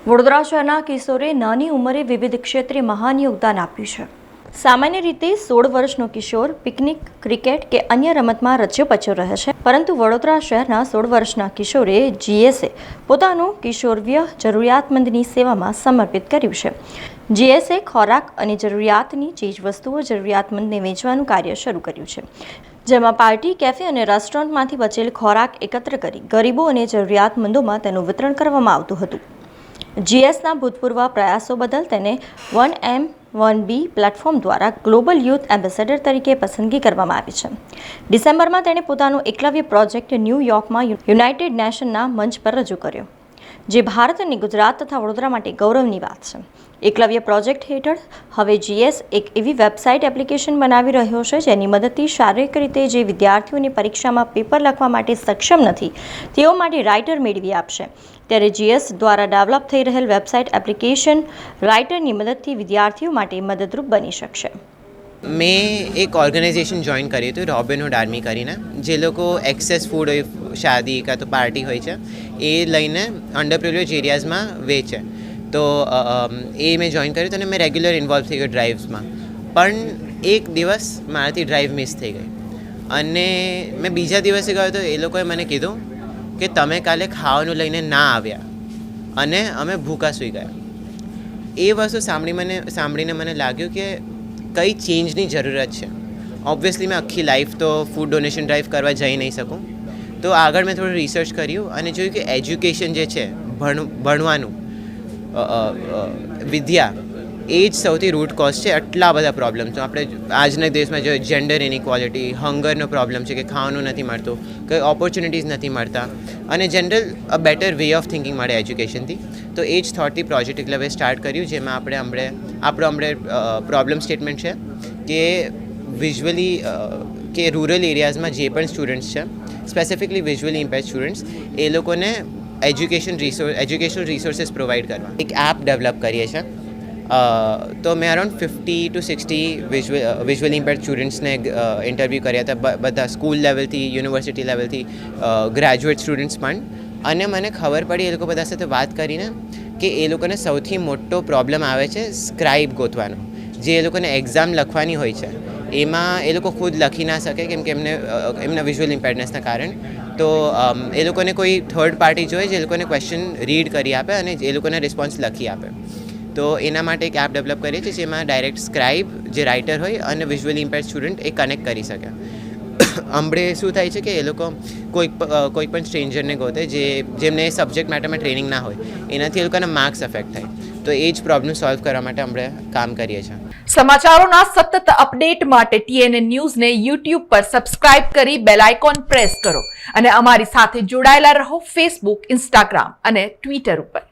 વડોદરા શહેરના કિશોરે નાની ઉંમરે વિવિધ ક્ષેત્રે મહાન યોગદાન આપ્યું છે. સામાન્ય રીતે 16 વર્ષનો કિશોર પિકનિક, ક્રિકેટ કે અન્ય રમતમાં રચ્યો-પચ્યો રહે છે, પરંતુ વડોદરા શહેરના 16 વર્ષના કિશોરે જીએસએ પોતાનું કિશોરવ્ય જરૂરિયાતમંદની સેવામાં સમર્પિત કર્યું છે. જીએસએ ખોરાક અને જરૂરિયાતની ચીજવસ્તુઓ જરૂરિયાતમંદને વેચવાનું કાર્ય શરૂ કર્યું છે, જેમાં પાર્ટી, કેફે અને રેસ્ટોરન્ટમાંથી બચેલ ખોરાક એકત્ર કરી ગરીબો અને જરૂરિયાતમંદોમાં તેનું વિતરણ કરવામાં આવતું હતું. જીએસના ભૂતપૂર્વ પ્રયાસો બદલ તેને 1M1B પ્લેટફોર્મ દ્વારા ગ્લોબલ યુથ એમ્બેસેડર તરીકે પસંદગી કરવામાં આવી છે. ડિસેમ્બરમાં તેણે પોતાનો એકલવ્ય પ્રોજેક્ટ ન્યૂયોર્કમાં યુનાઇટેડ નેશનના મંચ પર રજૂ કર્યો, જે ભારત અને ગુજરાત તથા વડોદરા માટે ગૌરવની વાત છે. એકલવ્ય પ્રોજેક્ટ હેઠળ હવે જીએસ એક એવી વેબસાઇટ એપ્લિકેશન બનાવી રહ્યો છે જેની મદદથી શારીરિક રીતે જે વિદ્યાર્થીઓને પરીક્ષામાં પેપર લખવા માટે સક્ષમ નથી તેઓ માટે રાઇટર મેળવી આપશે. ત્યારે જીએસ દ્વારા ડેવલપ થઈ રહેલ વેબસાઇટ એપ્લિકેશન રાઇટરની મદદથી વિદ્યાર્થીઓ માટે મદદરૂપ બની શકશે. મેં એક ઓર્ગેનાઇઝેશન જોઈન કરી હતું, રોબિનહુડ આર્મી કરીને, જે લોકો એક્સેસ ફૂડ હોય, શાદી કાં તો પાર્ટી હોય છે એ લઈને અંડર પ્રિવિલેજ એરિયાઝમાં વેચે. તો એ મેં જોઈન કર્યું હતું અને મેં રેગ્યુલર ઇન્વોલ્વ થઈ ગયો ડ્રાઇવ્સમાં. પણ એક દિવસ મારાથી ડ્રાઇવ મિસ થઈ ગઈ અને મેં બીજા દિવસે ગયો તો એ લોકોએ મને કીધું કે તમે કાલે ખાવાનું લઈને ના આવ્યા અને અમે ભૂખા સૂઈ ગયા. એ વસ્તુ સાંભળીને મને લાગ્યું કે કઈ ચેન્જની જરૂરત છે. ઓબ્વિયસલી મેં આખી લાઈફ તો ફૂડ ડોનેશન ડ્રાઈવ કરવા જઈ નહીં શકું, તો આગળ મેં થોડું રિસર્ચ કર્યું અને જોયું કે એજ્યુકેશન જે છે, ભણવાનું, વિદ્યા, એ જ સૌથી રૂટ કોઝ છે આટલા બધા પ્રોબ્લેમ. તો આપણે આજના દેશમાં જોઈએ જેન્ડર ઇનઇક્વાલિટી, હંગરનો પ્રોબ્લેમ છે કે ખાવાનું નથી મળતું, કંઈ ઓપોર્ચ્યુનિટીઝ નથી મળતા અને general a better way of thinking મળે એજ્યુકેશનથી. તો એ જ થોટથી પ્રોજેક્ટ એકલવ્ય સ્ટાર્ટ કર્યું, જેમાં આપણો પ્રોબ્લેમ સ્ટેટમેન્ટ છે કે વિઝ્યુઅલી કે રૂરલ એરિયાઝમાં જે પણ સ્ટુડન્ટ્સ છે, સ્પેસિફિકલી વિઝ્યુઅલી ઇમ્પેર્ડ સ્ટુડન્ટ્સ, એ લોકોને એજ્યુકેશનલ રિસોર્સિસ પ્રોવાઈડ કરવા એક એપ ડેવલપ કરીએ છીએ. તો મેં around 50 to 60 visually impaired સ્ટુડન્ટ્સને interview કર્યા હતા, બધા સ્કૂલ લેવલથી, યુનિવર્સિટી લેવલથી, ગ્રેજ્યુએટ સ્ટુડન્ટ્સ પણ. અને મને ખબર પડી એ લોકો બધા સાથે વાત કરીને કે એ લોકોને સૌથી મોટો પ્રોબ્લેમ આવે છે સ્ક્રાઇબ ગોતવાનો. જે એ લોકોને એક્ઝામ લખવાની હોય છે એમાં એ લોકો ખુદ લખી ના શકે કેમ કે એમના વિઝ્યુઅલ ઇમ્પેર્ડનેસના કારણે. તો એ લોકોને કોઈ થર્ડ પાર્ટી જોઈએ જે એ લોકોને ક્વેશ્ચન રીડ કરી આપે અને એ લોકોને રિસ્પોન્સ લખી આપે. તો એના માટે એક એપ ડેવલપ કરીએ છીએ જેમાં ડાયરેક્ટ સ્ક્રાઇબ જે રાઇટર હોય અને વિઝ્યુઅલી ઇમ્પેર્ડ સ્ટુડન્ટ એ કનેક્ટ કરી શકે. હમણે શું થાય છે કે એ લોકો કોઈ પણ સ્ટ્રેન્જરને ગોતે જેમને સબ્જેક્ટ મેટરમાં ટ્રેનિંગ ના હોય, એનાથી એ લોકોના માર્ક્સ અફેક્ટ થાય. તો એ જ પ્રોબ્લેમ સોલ્વ કરવા માટે આપણે કામ કરીએ છીએ. સમાચારોના સતત અપડેટ માટે TNN ન્યૂઝને YouTube પર સબસ્ક્રાઇબ કરી બેલ આઇકોન પ્રેસ કરો અને અમારી સાથે જોડાયેલા રહો Facebook, Instagram અને Twitter ઉપર.